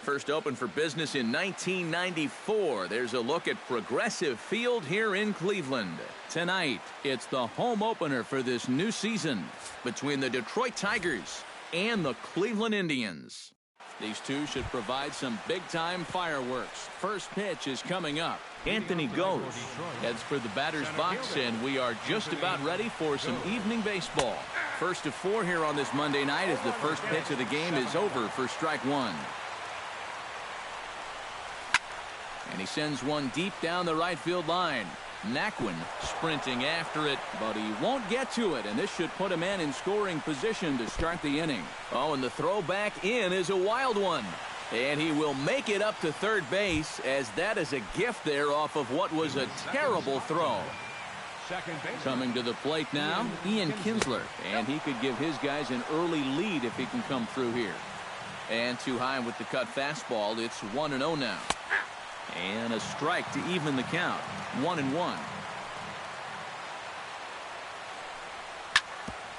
First opened for business in 1994. There's a look at Progressive Field here in Cleveland. Tonight, it's the home opener for this new season between the Detroit Tigers and the Cleveland Indians. These two should provide some big-time fireworks. First pitch is coming up. Anthony goes, heads for the batter's box, and we are just about ready for some evening baseball. First of 4 here on this Monday night as the first pitch of the game is over for strike one. And he sends one deep down the right field line. Naquin sprinting after it, but he won't get to it, and this should put a man in scoring position to start the inning. Oh, and the throw back in is a wild one. And he will make it up to third base, as that is a gift there off of what was a terrible throw. Coming to the plate now, Ian Kinsler, and he could give his guys an early lead if he can come through here. And too high with the cut fastball. It's 1-0 now. And a strike to even the count. 1-1.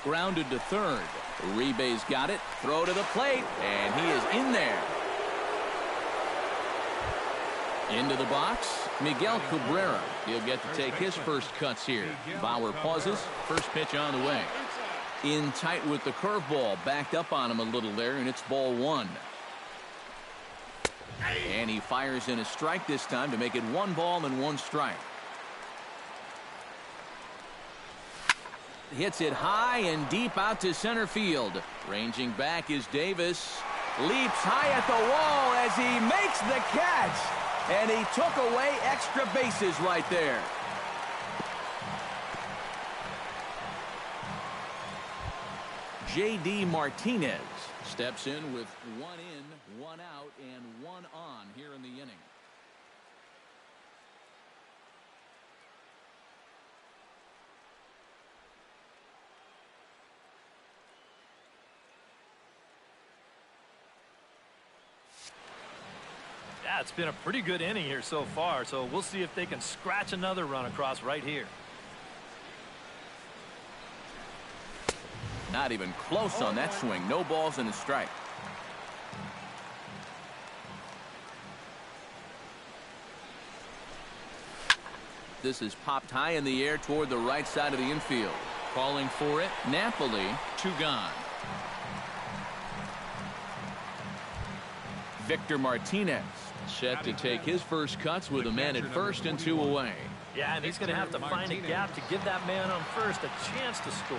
Grounded to third. Uribe's got it. Throw to the plate. And he is in there. Into the box. Miguel Cabrera. He'll get to take his first cuts here. Bauer pauses. First pitch on the way. In tight with the curveball. Backed up on him a little there, and it's ball one. And he fires in a strike this time to make it 1 ball and 1 strike. Hits it high and deep out to center field. Ranging back is Davis. Leaps high at the wall as he makes the catch. And he took away extra bases right there. J.D. Martinez steps in with 1 in, 1 out, and 1 on here in the inning. Yeah, it's been a pretty good inning here so far, so we'll see if they can scratch another run across right here. Not even close on that swing. No balls and a strike. This is popped high in the air toward the right side of the infield. Calling for it, Napoli, 2 gone. Victor Martinez set to take his first cuts with a man at first and 2 away. Yeah, and he's going to have to find a gap to give that man on first a chance to score.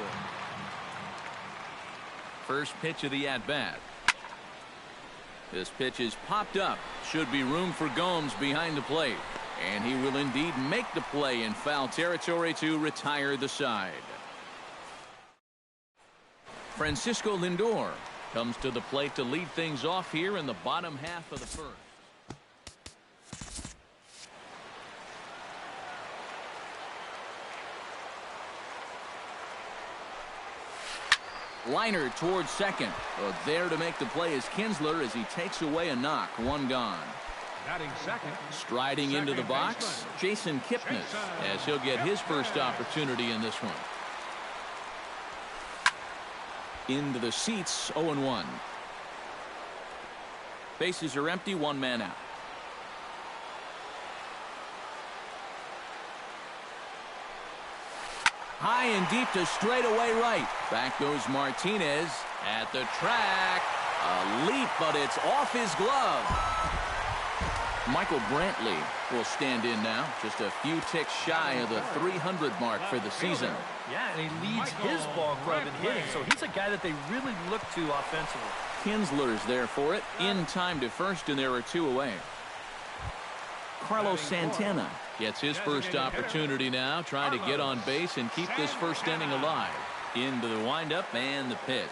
First pitch of the at-bat. This pitch is popped up. Should be room for Gomes behind the plate. And he will indeed make the play in foul territory to retire the side. Francisco Lindor comes to the plate to lead things off here in the bottom half of the first. Liner towards second. But there to make the play is Kinsler as he takes away a knock. 1 gone. Striding into the box, Jason Kipnis, as he'll get his first opportunity in this one. Into the seats, 0-1. Bases are empty, 1 man out. High and deep to straightaway right. Back goes Martinez at the track. A leap, but it's off his glove. Michael Brantley will stand in now, just a few ticks shy of the 300 mark for the season. Yeah, and he leads his ball club in hitting, so he's a guy that they really look to offensively. Kinsler's there for it, in time to first, and there are 2 away. Carlos Santana gets his first opportunity now, trying to get on base and keep this first inning alive. Into the windup and the pitch.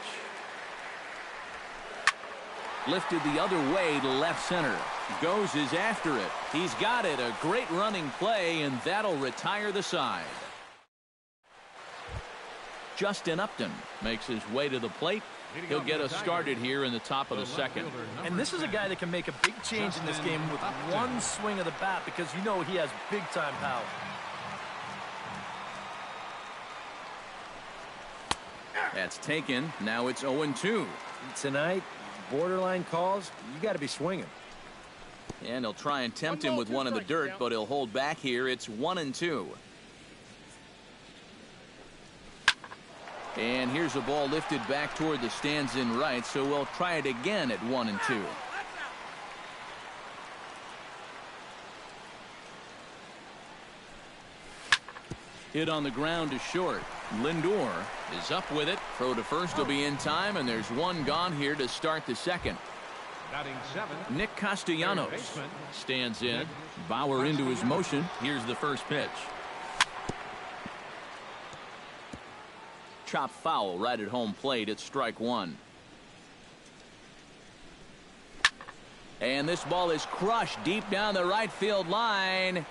Lifted the other way to left center. Goes is after it. He's got it. A great running play, and that'll retire the side. Justin Upton makes his way to the plate. He'll get us started here in the top of the second. And this is a guy that can make a big change in this game with 1 swing of the bat, because you know he has big-time power. That's taken. Now it's 0-2. Tonight, borderline calls, you got to be swinging. And he'll try and tempt him with one in the dirt, but he'll hold back here. It's 1-2. And here's a ball lifted back toward the stands in right, so we'll try it again at 1-2. Hit on the ground to short. Lindor is up with it. Throw to first will be in time, and there's one gone here to start the second. Nick Castellanos stands in. Bauer into his motion. Here's the first pitch. Chop foul right at home plate. It's strike one. And this ball is crushed deep down the right field line.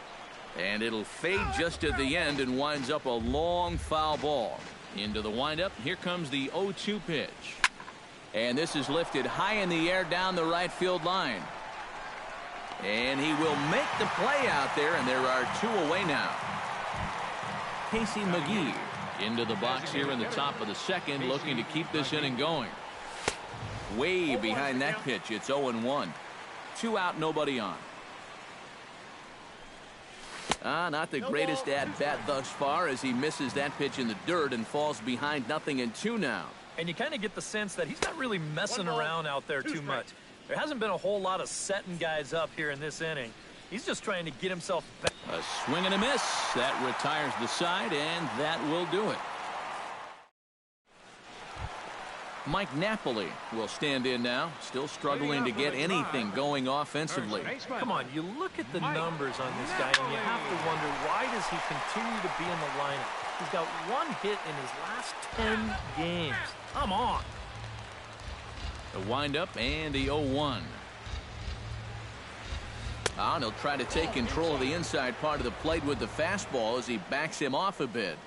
And it'll fade just at the end and winds up a long foul ball. Into the windup. Here comes the 0-2 pitch. And this is lifted high in the air down the right field line. And he will make the play out there, and there are two away now. Casey McGee into the box here in the top of the second, looking to keep this inning going. Way behind that pitch. It's 0-1. 2 out, nobody on. Not the greatest at-bat thus far as he misses that pitch in the dirt and falls behind 0-2 now. And you kind of get the sense that he's not really messing around out there too much. There hasn't been a whole lot of setting guys up here in this inning. He's just trying to get himself back. A swing and a miss. That retires the side, and that will do it. Mike Napoli will stand in now, still struggling to get anything going offensively. Come on, you look at the numbers on this guy, and you have to wonder, why does he continue to be in the lineup? He's got 1 hit in his last 10 games. Come on. The windup and the 0-1. And he'll try to take control of the inside part of the plate with the fastball as he backs him off a bit.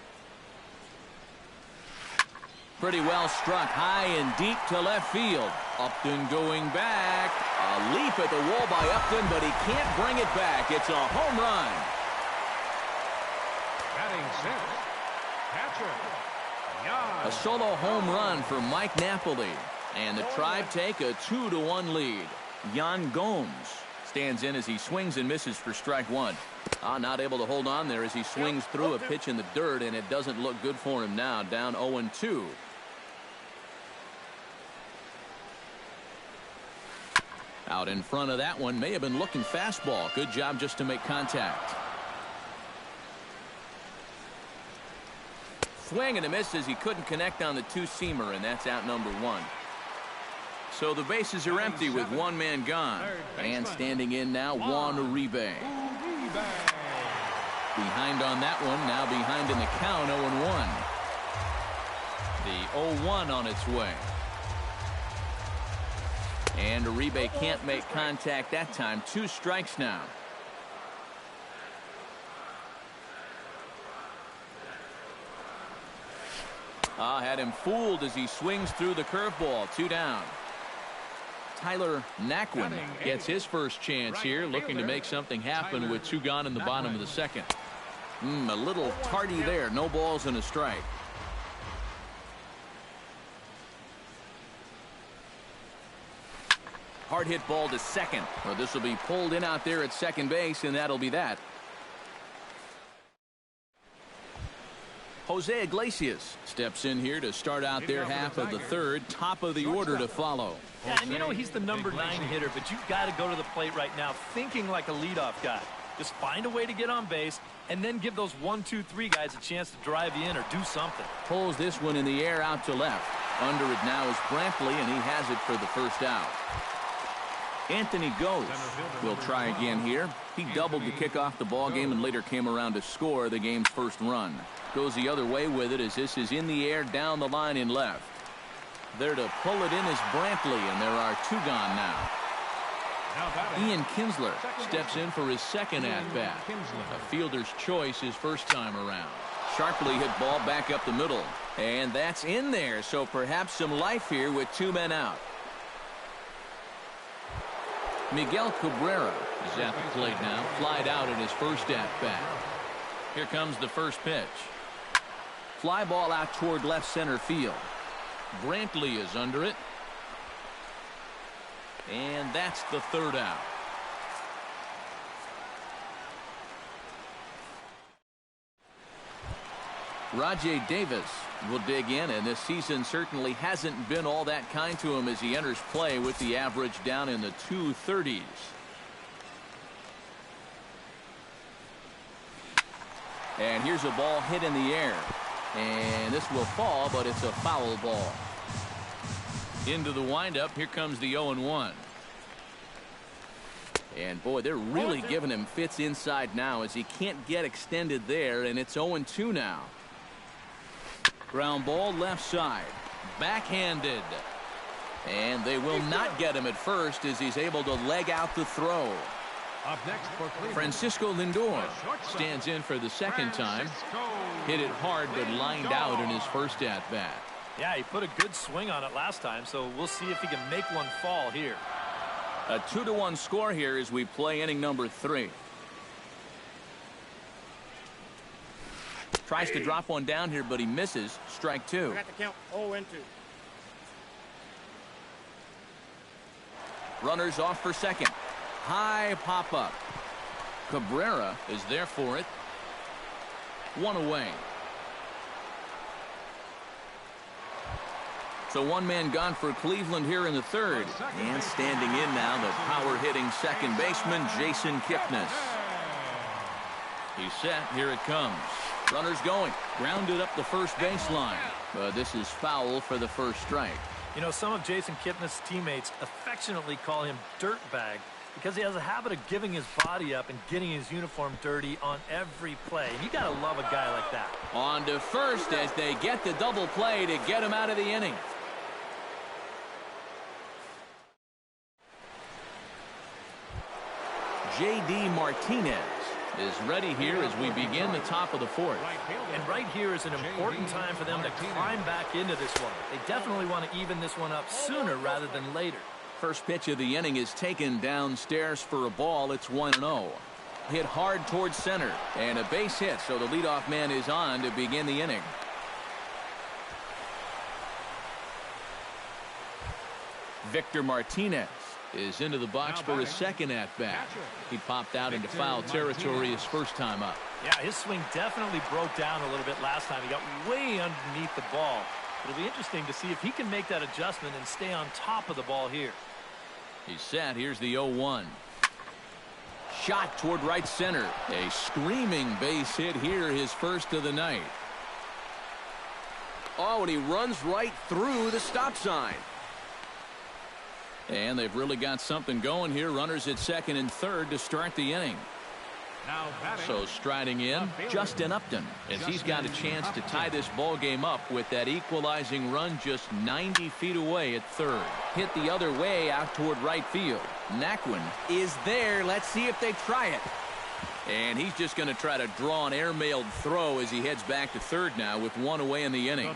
Pretty well struck high and deep to left field. Upton going back. A leap at the wall by Upton, but he can't bring it back. It's a home run. Batting center, catcher, A solo home run for Mike Napoli. And the Tribe take a 2-1 lead. Yan Gomes stands in as he swings and misses for strike one. Not able to hold on there as he swings through a pitch in the dirt, and it doesn't look good for him now. Down 0-2. Out in front of that one, may have been looking fastball. Good job just to make contact. Swing and a miss as he couldn't connect on the two-seamer, and that's out number one. So the bases are empty with one man gone. And standing in now, Juan Uribe. Behind on that one, now behind in the count, 0-1. The 0-1 on its way. And Uribe can't make contact that time. 2 strikes now. Had him fooled as he swings through the curveball. 2 down. Tyler Naquin gets his first chance here, looking to make something happen with 2 gone in the bottom of the second. A little tardy there. No balls and a strike. Hard hit ball to second. Well, this will be pulled in out there at second base, and that'll be that. Jose Iglesias steps in here to start out their half of the third. Top of the order to follow. Yeah, and you know, he's the number 9 hitter, but you've got to go to the plate right now thinking like a leadoff guy. Just find a way to get on base and then give those 1, 2, 3 guys a chance to drive you in or do something. Pulls this one in the air out to left. Under it now is Brantley, and he has it for the first out. Anthony Ghost will try again here. He doubled to kick off the ball game and later came around to score the game's first run. Goes the other way with it as this is in the air down the line in left. There to pull it in is Brantley, and there are 2 gone now. Ian Kinsler steps in for his second at-bat. A fielder's choice his first time around. Sharply hit ball back up the middle. And that's in there, so perhaps some life here with 2 men out. Miguel Cabrera is at the plate now. Flied out in his first at-bat. Here comes the first pitch. Fly ball out toward left center field. Brantley is under it. And that's the 3rd out. Rajay Davis will dig in, and this season certainly hasn't been all that kind to him as he enters play with the average down in the 230s. And here's a ball hit in the air. And this will fall, but it's a foul ball. Into the windup, here comes the 0-1. And boy, they're really giving him fits inside now as he can't get extended there, and it's 0-2 now. Ground ball left side. Backhanded. And they will not get him at first as he's able to leg out the throw. Up next for Francisco Lindor stands in for the second time. Hit it hard but lined out in his first at-bat. Yeah, he put a good swing on it last time, so we'll see if he can make one fall here. A 2-1 score here as we play inning number 3. Tries to drop one down here, but he misses. Strike 2. Got the count 0-2. Runners off for second. High pop up. Cabrera is there for it. 1 away. So 1 man gone for Cleveland here in the 3rd. And standing in now, the power-hitting second baseman, Jason Kipnis. He's set. Here it comes. Runners going. Grounded up the first baseline. But this is foul for the first strike. You know, some of Jason Kipnis' teammates affectionately call him Dirtbag because he has a habit of giving his body up and getting his uniform dirty on every play. And you got to love a guy like that. On to first as they get the double play to get him out of the inning. J.D. Martinez is ready here as we begin the top of the 4th. And right here is an important time for them to climb back into this one. They definitely want to even this one up sooner rather than later. First pitch of the inning is taken downstairs for a ball. It's 1-0. Hit hard towards center. And a base hit, so the leadoff man is on to begin the inning. Victor Martinez is into the box for his second at-bat. He popped out into foul territory his first time up. Yeah, his swing definitely broke down a little bit last time. He got way underneath the ball. It'll be interesting to see if he can make that adjustment and stay on top of the ball here. He's set. Here's the 0-1. Shot toward right center. A screaming base hit here, his first of the night. Oh, and he runs right through the stop sign. And they've really got something going here. Runners at second and third to start the inning. So striding in, Justin Upton, as he's got a chance to tie this ball game up with that equalizing run just 90 feet away at third. Hit the other way out toward right field. Naquin is there. Let's see if they try it. And he's just going to try to draw an airmailed throw as he heads back to third now with 1 away in the inning.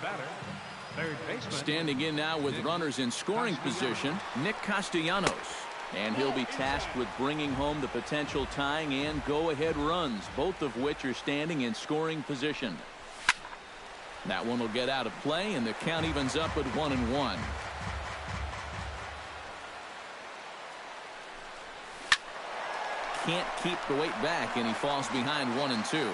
Standing in now with runners in scoring position, Nick Castellanos. And he'll be tasked with bringing home the potential tying and go-ahead runs, both of which are standing in scoring position. That one will get out of play, and the count evens up at 1-1. Can't keep the weight back, and he falls behind 1-2.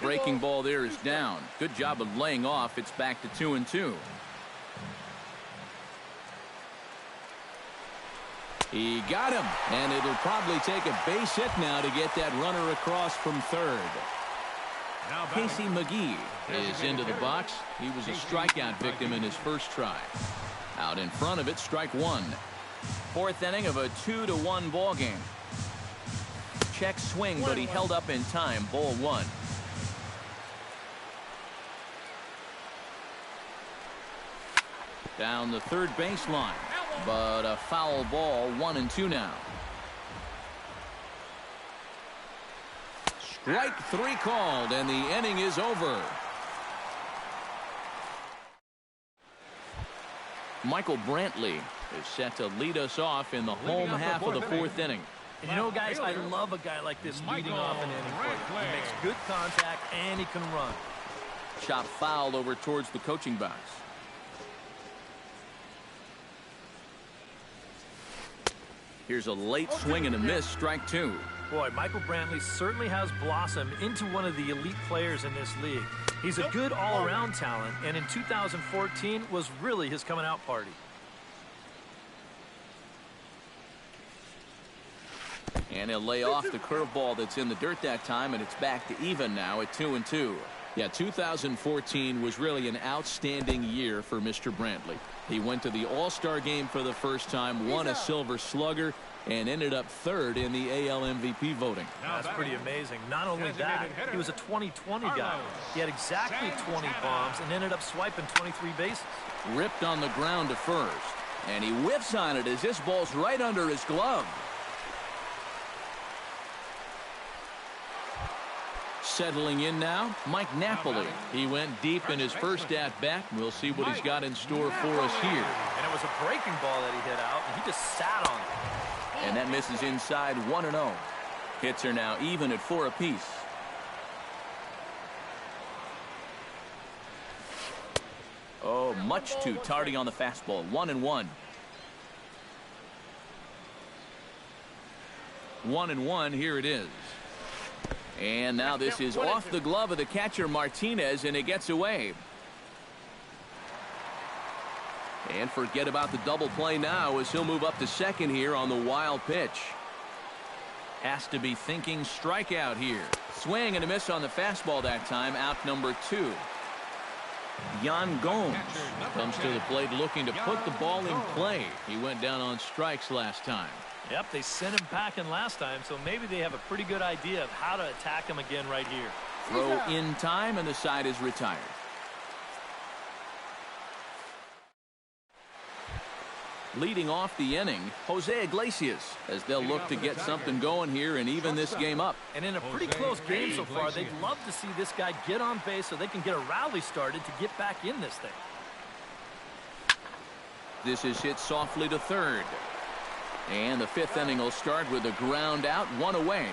Breaking ball there is down. Good job of laying off. It's back to 2-2. He got him, and it'll probably take a base hit now to get that runner across from third. Casey McGee is into the box. He was a strikeout victim in his first try. Out in front of it, strike 1. 4th inning of a 2-1 ball game. Check swing, but he held up in time. Ball 1. Down the third baseline, but a foul ball. 1-2 now. Strike 3 called, and the inning is over. Michael Brantley is set to lead us off in the home half of the 4th inning. And you know, guys, I love a guy like this leading off an inning for you. He makes good contact, and he can run. Shot foul over towards the coaching box. Here's a late swing and a miss. Strike 2. Boy, Michael Brantley certainly has blossomed into one of the elite players in this league. He's a good all-around talent, and in 2014 was really his coming-out party. And he'll lay off the curveball that's in the dirt that time, and it's back to even now at 2-2. Yeah, 2014 was really an outstanding year for Mr. Brantley. He went to the All-Star game for the first time, won a Silver Slugger, and ended up third in the AL MVP voting. That's pretty amazing. Not only that, he was a 20-20 guy. He had exactly 20 bombs and ended up swiping 23 bases. Ripped on the ground to first, and he whiffs on it as this ball's right under his glove. Settling in now, Mike Napoli. He went deep in his first at-bat. We'll see what he's got in store for us here. And it was a breaking ball that he hit out, and he just sat on it. And that misses inside 1-0. Hits are now even at 4 apiece. Oh, much too tardy on the fastball. 1-1. 1-1. Here it is. And now this is off the glove of the catcher Martinez, and it gets away. And forget about the double play now as he'll move up to second here on the wild pitch. Has to be thinking strikeout here. Swing and a miss on the fastball that time. Out number 2. Yan Gomes comes to the plate looking to put the ball in play. He went down on strikes last time. Yep, they sent him packing last time, so maybe they have a pretty good idea of how to attack him again right here. Throw in time, and the side is retired. Leading off the inning, Jose Iglesias, as they'll look to get something going here and even this game up. And in a pretty close game so far, they'd love to see this guy get on base so they can get a rally started to get back in this thing. This is hit softly to third. And the 5th inning will start with a ground out, 1 away.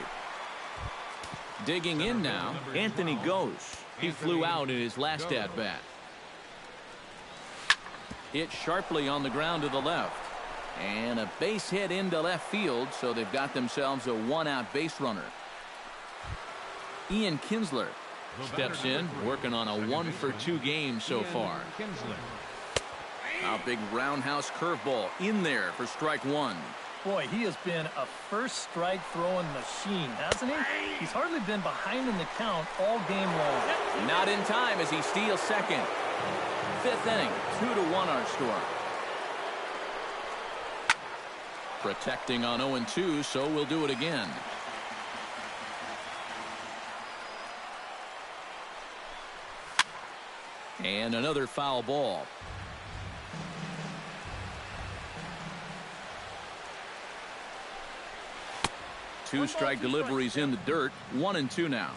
Digging in now, Anthony Gose. He flew out in his last at-bat. Hit sharply on the ground to the left. And a base hit into left field, so they've got themselves a 1-out base runner. Ian Kinsler steps in, working on a 1-for-2 game so far. A big roundhouse curveball in there for strike 1. Boy, he has been a first strike throwing machine, hasn't he? He's hardly been behind in the count all game long. Not in time as he steals second. 5th inning, 2-1 our score. Protecting on 0-2, so we'll do it again. And another foul ball. Two strike deliveries in the dirt. 1-2 now.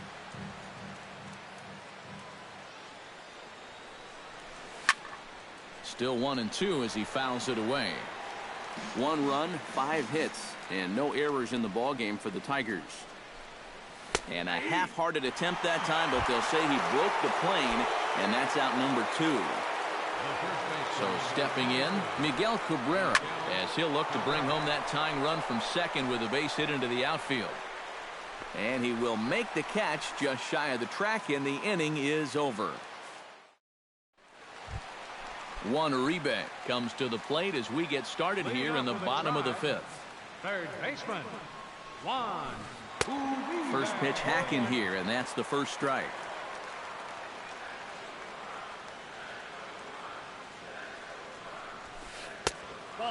Still 1-2 as he fouls it away. 1 run, 5 hits, and no errors in the ballgame for the Tigers. And a half-hearted attempt that time, but they'll say he broke the plane, and that's out number 2. So stepping in, Miguel Cabrera, as he'll look to bring home that tying run from second with a base hit into the outfield. And he will make the catch just shy of the track, and the inning is over. Juan Uribe comes to the plate as we get started here in the bottom of the 5th. Third baseman, Juan Uribe. First pitch hacking here, and that's the first strike.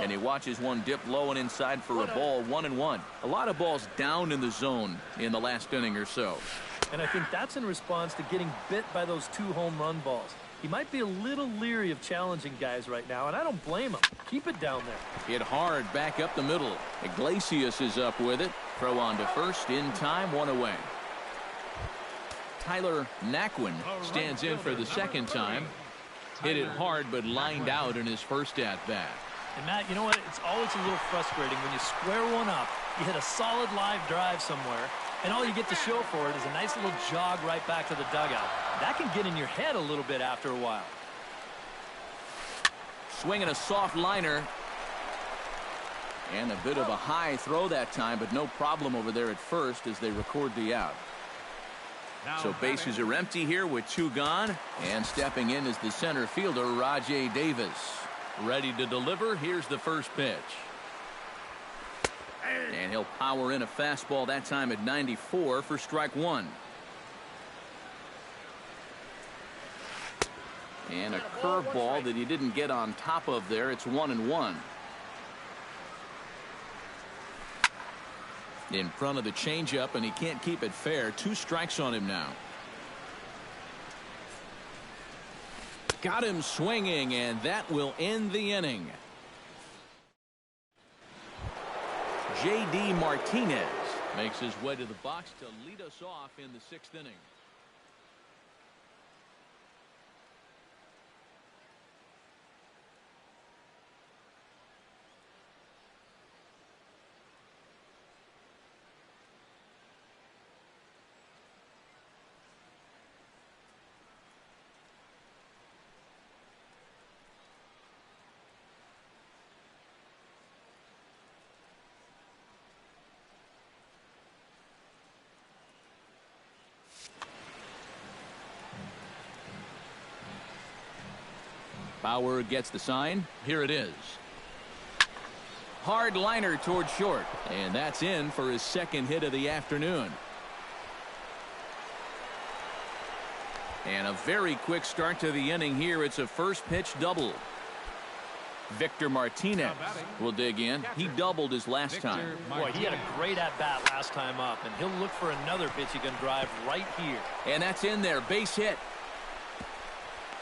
And he watches one dip low and inside for a ball. 1-1. A lot of balls down in the zone in the last inning or so. And I think that's in response to getting bit by those 2 home run balls. He might be a little leery of challenging guys right now, and I don't blame him. Keep it down there. Hit hard back up the middle. Iglesias is up with it. Throw on to first in time, 1 away. Tyler Naquin stands in for the second time. Hit it hard but lined out in his first at-bat. And Matt, you know what? It's always a little frustrating when you square one up, you hit a solid live drive somewhere, and all you get to show for it is a nice little jog right back to the dugout. That can get in your head a little bit after a while. Swinging a soft liner. And a bit of a high throw that time, but no problem over there at first as they record the out. So bases are empty here with 2 gone. And stepping in is the center fielder, Rajay Davis. Ready to deliver. Here's the first pitch. And he'll power in a fastball that time at 94 for strike 1. And a curveball that he didn't get on top of there. It's 1-1. In front of the changeup, and he can't keep it fair. 2 strikes on him now. Got him swinging, and that will end the inning. J.D. Martinez makes his way to the box to lead us off in the 6th inning. Bauer gets the sign. Here it is. Hard liner toward short. And that's in for his 2nd hit of the afternoon. And a very quick start to the inning here. It's a first pitch double. Victor Martinez will dig in. He doubled his last time. Boy, he had a great at-bat last time up, and he'll look for another pitch he can drive right here. And that's in there. Base hit.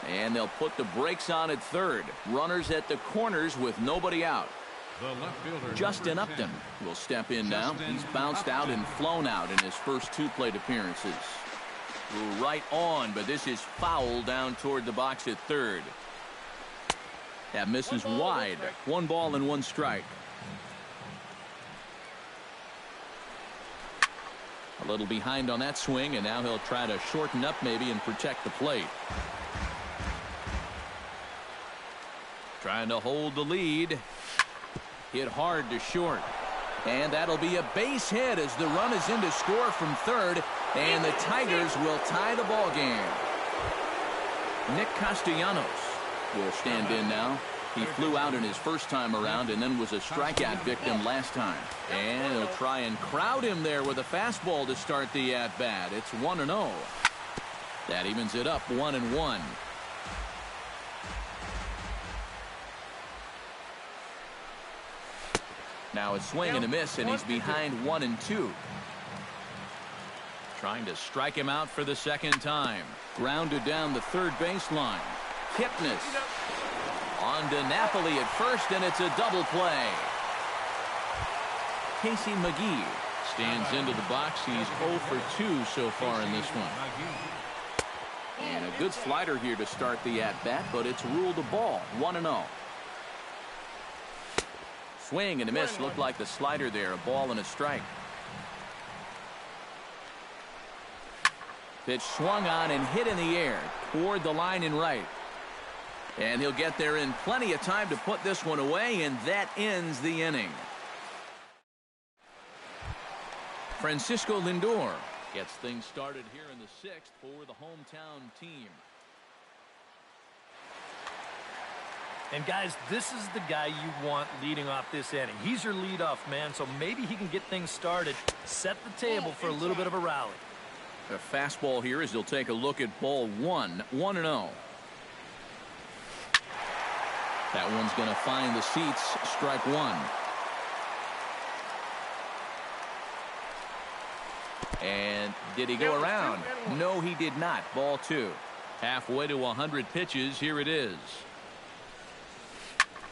And they'll put the brakes on at third. Runners at the corners with nobody out. Justin Upton will step in now. He's bounced out and flown out in his first 2 plate appearances. Right on, but this is foul down toward the box at third. That misses wide. 1 ball and 1 strike. A little behind on that swing, and now he'll try to shorten up maybe and protect the plate. Trying to hold the lead. Hit hard to short. And that'll be a base hit as the run is in to score from third. And the Tigers will tie the ball game. Nick Castellanos will stand in now. He flew out in his first time around and then was a strikeout victim last time. And he'll try and crowd him there with a fastball to start the at-bat. It's 1-0. That evens it up 1-1. Now a swing and a miss, and he's behind 1-2. Trying to strike him out for the 2nd time. Grounded down the third baseline. Kipnis on to Napoli at first, and it's a double play. Casey McGee stands into the box. He's 0 for 2 so far in this one. And a good slider here to start the at-bat, but it's ruled a ball. 1-0. Swing and a miss. Looked like the slider there. A ball and a strike. Pitch swung on and hit in the air toward the line and right. And he'll get there in plenty of time to put this one away, and that ends the inning. Francisco Lindor gets things started here in the 6th for the hometown team. And guys, this is the guy you want leading off this inning. He's your leadoff man, so maybe he can get things started, set the table for a little bit of a rally. A fastball here as he'll take a look at ball 1. 1-0. That one's going to find the seats. Strike 1. And did he go around? No, he did not. Ball 2. Halfway to 100 pitches. Here it is.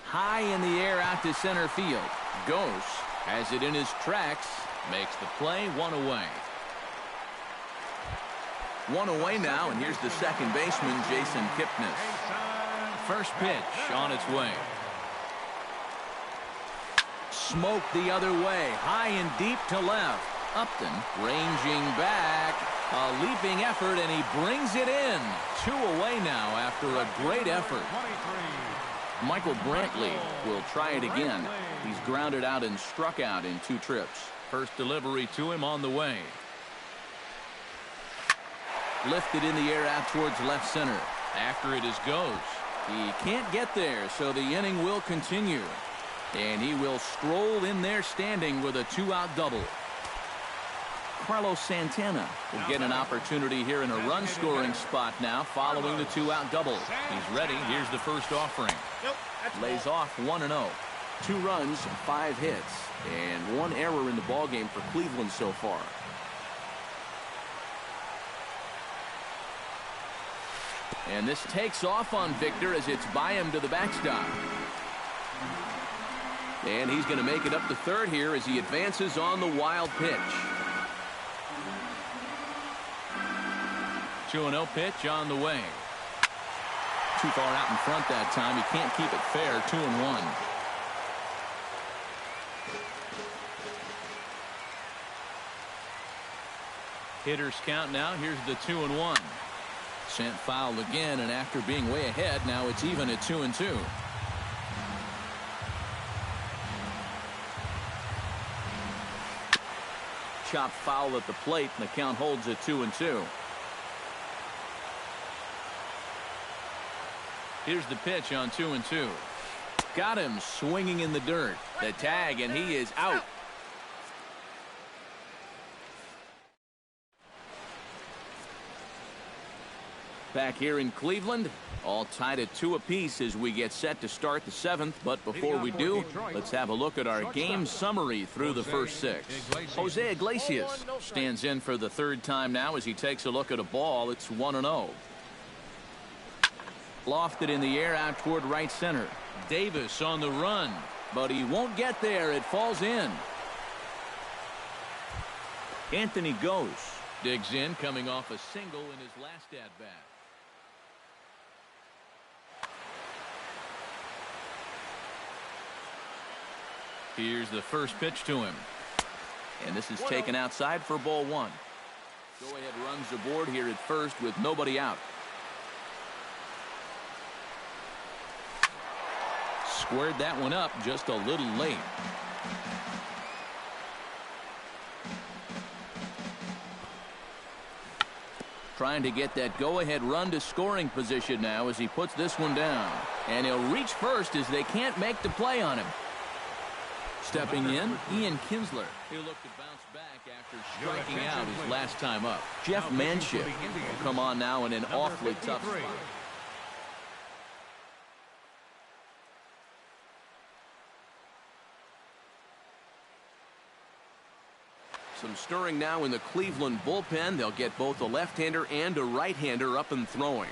High in the air out to center field. Goes, has it in his tracks, makes the play. 1 away. 1 away now, and here's the second baseman, Jason Kipnis. First pitch on its way. Smoke the other way, high and deep to left. Upton ranging back, a leaping effort, and he brings it in. 2 away now after a great effort. Michael Brantley will try it again. He's grounded out and struck out in 2 trips. First delivery to him on the way. Lifted in the air out towards left center. After it is goes. He can't get there, so the inning will continue. And he will stroll in there standing with a 2-out double. Carlos Santana will get an opportunity here in a run-scoring spot now following the 2-out double. He's ready. Here's the first offering. Lays off 1-0. 2 runs, 5 hits, and 1 error in the ballgame for Cleveland so far. And this takes off on Victor as it's by him to the backstop. And he's going to make it up to third here as he advances on the wild pitch. 2-0 pitch on the way. Too far out in front that time. He can't keep it fair. 2-1. Hitters count now. Here's the 2-1. Sent foul again, and after being way ahead, now it's even at 2-2. Chop foul at the plate, and the count holds at 2-2. Here's the pitch on 2-2. Got him swinging in the dirt. The tag, and he is out. Back here in Cleveland, all tied at 2 apiece as we get set to start the 7th. But before we do, let's have a look at our game summary through the first 6. Jose Iglesias stands in for the 3rd time now as he takes a look at a ball. It's 1-0. Lofted in the air out toward right center. Davis on the run, but he won't get there. It falls in. Anthony goes. Digs in, coming off a single in his last at-bat. Here's the first pitch to him. And this is taken outside for ball 1. Go-ahead runs aboard here at first with nobody out. Squared that one up just a little late. Trying to get that go-ahead run to scoring position now as he puts this one down. And he'll reach first as they can't make the play on him. Stepping in, Ian Kinsler. He'll look to bounce back after striking out his last time up. Jeff Manship will come on now in an awfully tough spot. Some stirring now in the Cleveland bullpen. They'll get both a left-hander and a right-hander up and throwing.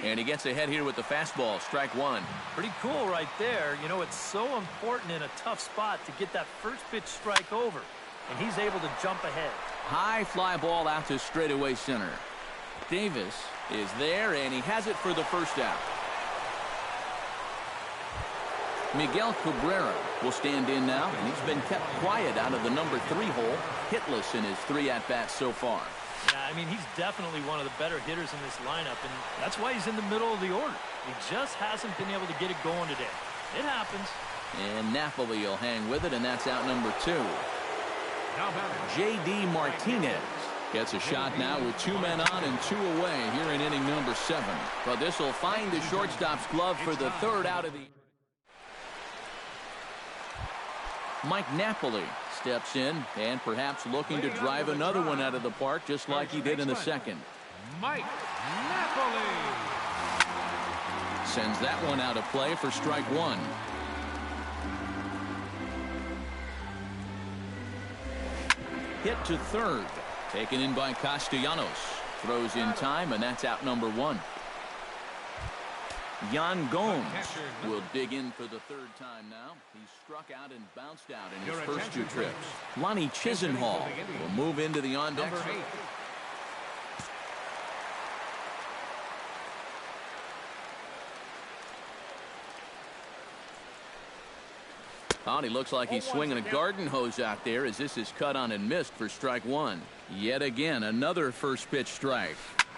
And he gets ahead here with the fastball. Strike 1. Pretty cool right there. You know, it's so important in a tough spot to get that first pitch strike over. And he's able to jump ahead. High fly ball out to straightaway center. Davis is there, and he has it for the first out. Miguel Cabrera will stand in now, and he's been kept quiet out of the number 3 hole, hitless in his 3 at-bats so far. Yeah, I mean, he's definitely one of the better hitters in this lineup, and that's why he's in the middle of the order. He just hasn't been able to get it going today. It happens. And Napoli will hang with it, and that's out number 2. J.D. Martinez gets a shot now with 2 men on and 2 away here in inning number 7. But this will find the shortstop's glove for the 3rd out of the... Mike Napoli steps in and perhaps looking to drive another one out of the park just like he did in the 2nd. Mike Napoli sends that one out of play for strike 1. Hit to 3rd. Taken in by Castellanos. Throws in time, and that's out number 1. Yan Gomes will dig in for the 3rd time now. He's struck out and bounced out in his first 2 trips. Lonnie Chisenhall will move into the on-deck. Oh, he looks like he's swinging a garden hose out there as this is cut on and missed for strike 1. Yet again, another first pitch strike.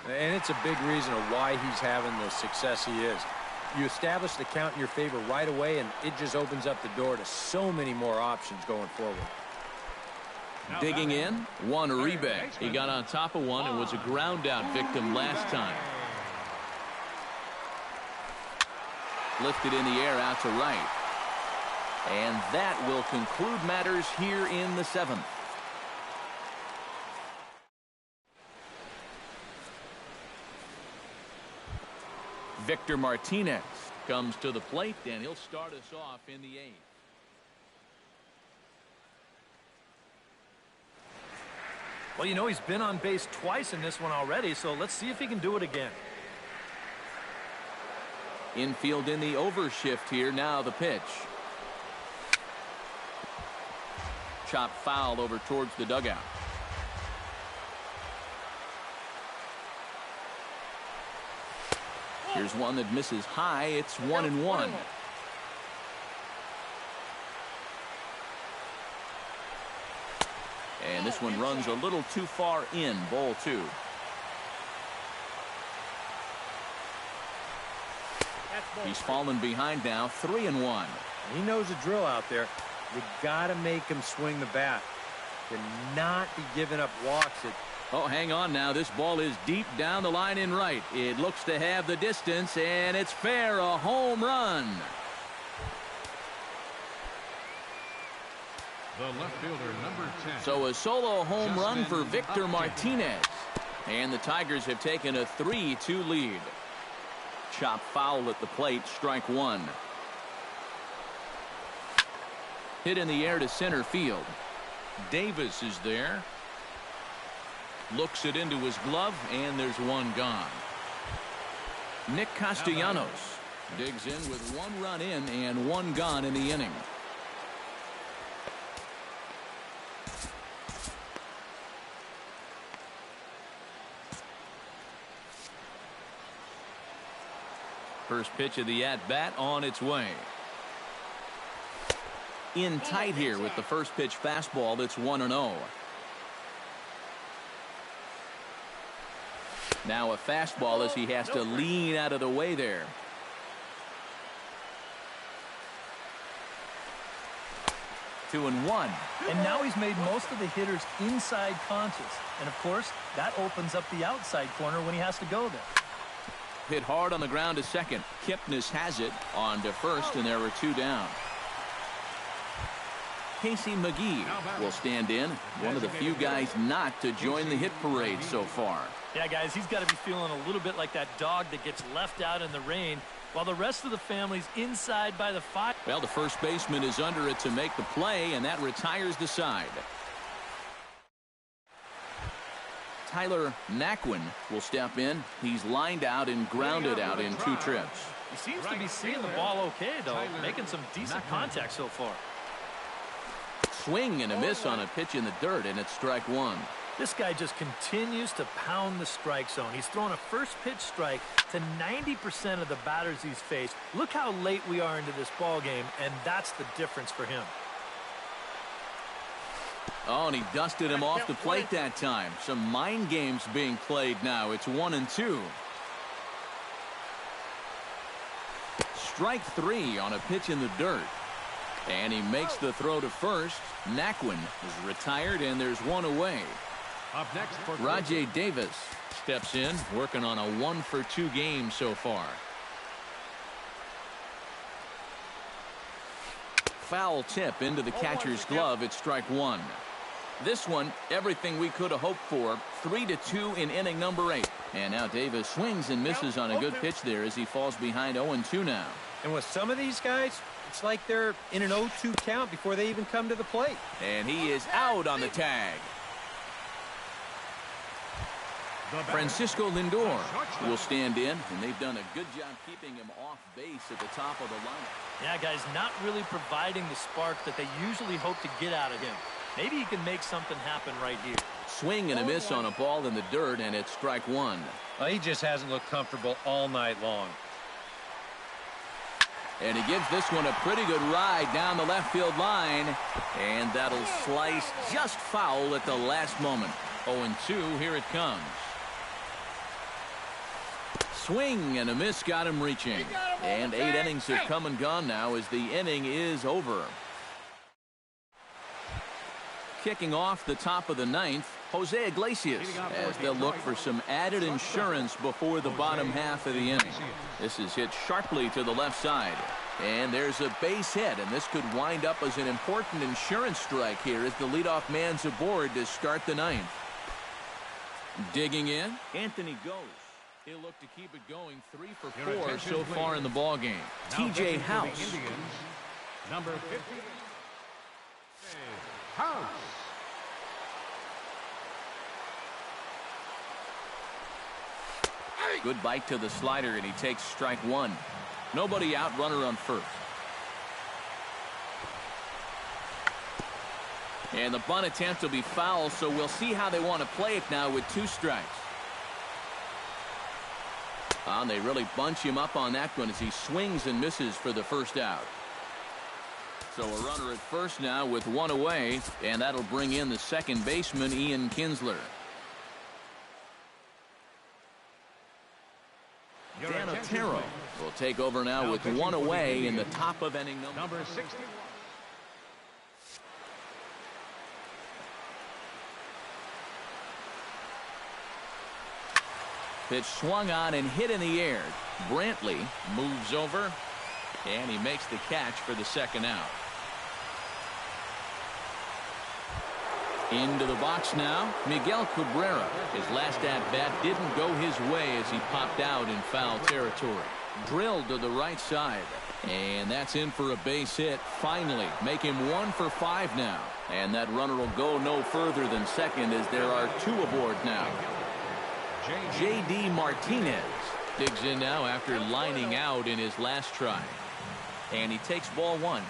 And it's a big reason of why he's having the success he is. You establish the count in your favor right away, and it just opens up the door to so many more options going forward. Digging in, one Uribe. He got on top of one and was a ground out victim last time. Lifted in the air out to right. And that will conclude matters here in the 7th. Victor Martinez comes to the plate, and he'll start us off in the 8th. Well, you know, he's been on base twice in this one already, so let's see if he can do it again. Infield in the overshift here. Now the pitch. Chop foul over towards the dugout. Here's one that misses high. It's 1-1. And this one runs a little too far in. Ball 2. He's fallen behind now. 3-1. He knows the drill out there. You got to make him swing the bat. To not be giving up walks. Oh, hang on now. This ball is deep down the line in right. It looks to have the distance, and it's fair. A home run. The left fielder, number 10. So a solo home run for Victor Martinez. And the Tigers have taken a 3-2 lead. Chop foul at the plate. Strike 1. Hit in the air to center field. Davis is there. Looks it into his glove, and there's one gone. Nick Castellanos digs in with 1 run in and 1 gone in the inning. First pitch of the at-bat on its way. In tight here with the first pitch fastball. That's 1-0. Now a fastball as he has to lean out of the way there. Two and one. And now he's made most of the hitters inside conscious. And, of course, that opens up the outside corner when he has to go there. Hit hard on the ground to second. Kipnis has it on to first, and there are 2 down. Casey McGee will stand in. One of the few guys not to join the hit parade so far. Yeah, guys, he's got to be feeling a little bit like that dog that gets left out in the rain while the rest of the family's inside by the fire. Well, the first baseman is under it to make the play, and that retires the side. Tyler Naquin will step in. He's lined out and grounded out in 2 trips. He seems to be seeing the ball okay, though, making some decent contact so far. Swing and a miss on a pitch in the dirt, and it's strike 1. This guy just continues to pound the strike zone. He's thrown a first pitch strike to 90% of the batters he's faced. Look how late we are into this ball game, and that's the difference for him. Oh, and he dusted him off the plate that time. Some mind games being played now. It's 1-2. Strike 3 on a pitch in the dirt. And he makes the throw to first. Naquin is retired, and there's 1 away. Up next for Rajay Davis steps in, working on a 1-for-2 game so far. Foul tip into the catcher's glove. It's strike 1. This one, everything we could have hoped for. 3-2 in inning number 8. And now Davis swings and misses on a good pitch there as he falls behind 0-2 now. And with some of these guys, it's like they're in an 0-2 count before they even come to the plate. And he is out on the tag. Francisco Lindor will stand in, and they've done a good job keeping him off base at the top of the lineup. Yeah, guys, not really providing the spark that they usually hope to get out of him. Maybe he can make something happen right here. Swing and a miss on a ball in the dirt, and it's strike 1. Well, he just hasn't looked comfortable all night long. And he gives this one a pretty good ride down the left field line, and that'll slice just foul at the last moment. 0-2, here it comes. Swing and a miss got him reaching. And 8 innings have come and gone now as the inning is over. Kicking off the top of the 9th, Jose Iglesias, as they'll look for some added insurance before the bottom half of the inning. This is hit sharply to the left side. And there's a base hit, and this could wind up as an important insurance strike here as the leadoff man's aboard to start the 9th. Digging in, Anthony goes. He'll look to keep it going 3 for 4 so far in the ballgame. TJ House. Indians, number 50, House. Good bite to the slider, and he takes strike 1. Nobody out, runner on first. And the bunt attempt will be foul, so we'll see how they want to play it now with 2 strikes. And they really bunch him up on that one as he swings and misses for the first out. So a runner at first now with 1 away, and that'll bring in the second baseman, Ian Kinsler. Dan Otero will take over now with 1 away in the top of inning number 61. Pitch swung on and hit in the air. Brantley moves over, and he makes the catch for the second out. Into the box now, Miguel Cabrera. His last at-bat didn't go his way as he popped out in foul territory. Drilled to the right side. And that's in for a base hit. Finally, make him 1 for 5 now. And that runner will go no further than second as there are 2 aboard now. J.D. Martinez digs in now after lining out in his last try. And he takes ball 1.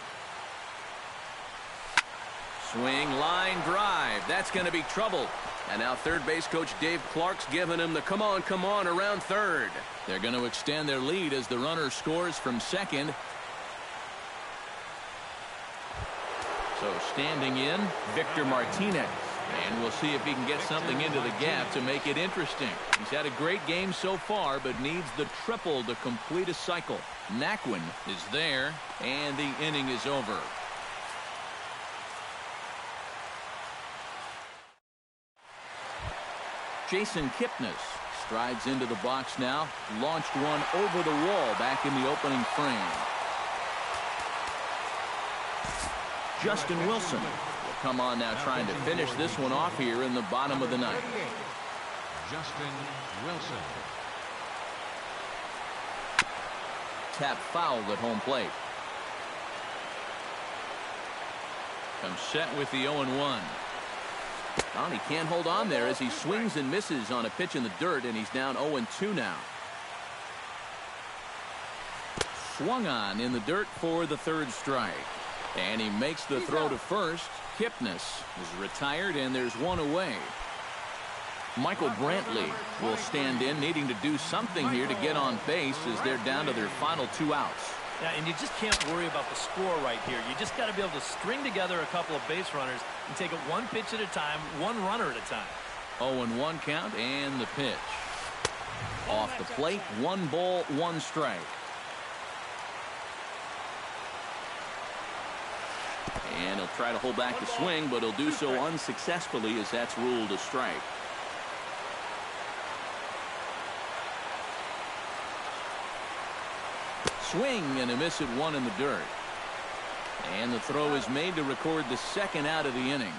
Swing, line, drive. That's going to be trouble. And now third base coach Dave Clark's giving him the come on around third. They're going to extend their lead as the runner scores from second. So standing in, Victor Martinez. And we'll see if he can get something into the gap to make it interesting. He's had a great game so far, but needs the triple to complete a cycle. Naquin is there, and the inning is over. Jason Kipnis strides into the box now. Launched one over the wall back in the opening frame. Justin Wilson will come on now trying to finish this one off here in the bottom of the 9th. Justin Wilson. Tap fouled at home plate. Comes set with the 0-1. He can't hold on there as he swings and misses on a pitch in the dirt, and he's down 0-2 now. Swung on in the dirt for the third strike. And he makes the throw to first. Kipnis is retired, and there's 1 away. Michael Brantley will stand in, needing to do something here to get on base as they're down to their final 2 outs. Yeah, and you just can't worry about the score right here. You just got to be able to string together a couple of base runners and take it 1 pitch at a time, 1 runner at a time. 0-1 count, and the pitch. Off the plate, 1 ball, 1 strike. And he'll try to hold back the swing, but he'll do so unsuccessfully as that's ruled a strike. Swing and a miss at 1 in the dirt. And the throw is made to record the second out of the inning.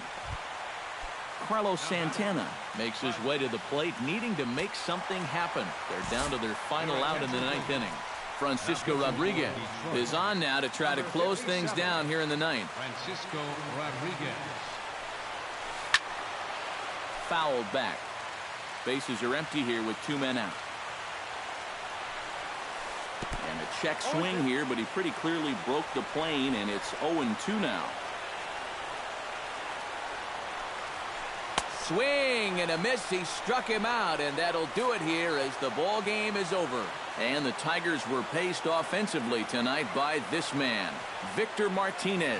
Carlos Santana makes his way to the plate, needing to make something happen. They're down to their final out in the 9th inning. Francisco Rodriguez is on now to try to close things down here in the 9th. Francisco Rodriguez. Fouled back. Bases are empty here with 2 men out. And a check swing here, but he pretty clearly broke the plane, and it's 0-2 now. Swing and a miss. He struck him out, and that'll do it here as the ball game is over. And the Tigers were paced offensively tonight by this man, Victor Martinez.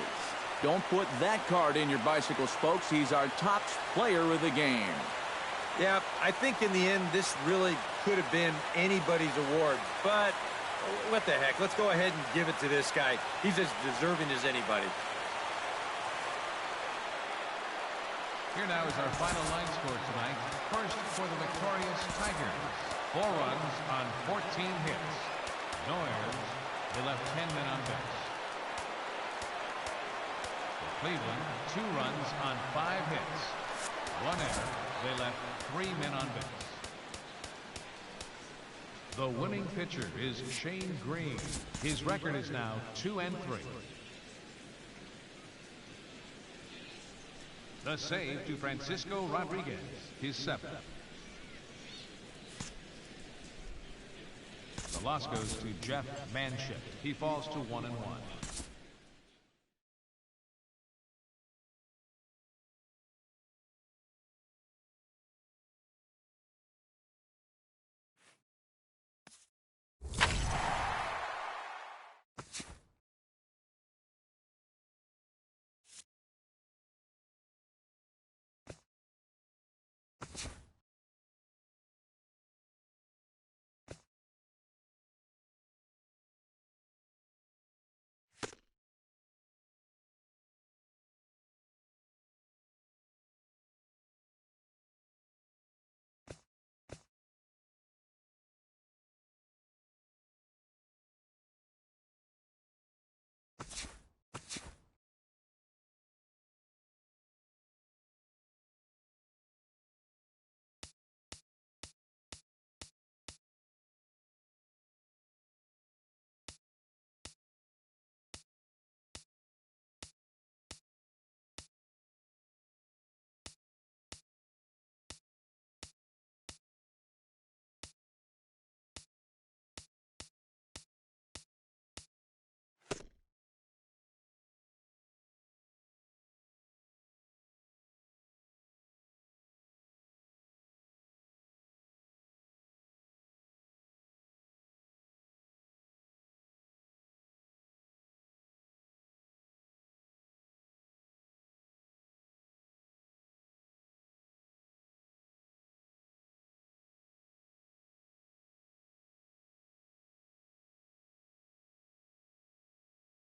Don't put that card in your bicycle spokes. He's our top player of the game. Yeah, I think in the end, this really could have been anybody's award. But what the heck? Let's go ahead and give it to this guy. He's as deserving as anybody. Here now is our final line score tonight. First for the victorious Tigers. 4 runs on 14 hits. No errors. They left 10 men on base. For Cleveland, 2 runs on 5 hits. 1 error. They left 3 men on base. The winning pitcher is Shane Green. His record is now 2-3. The save to Francisco Rodriguez, his 7th. The loss goes to Jeff Manship. He falls to 1-1.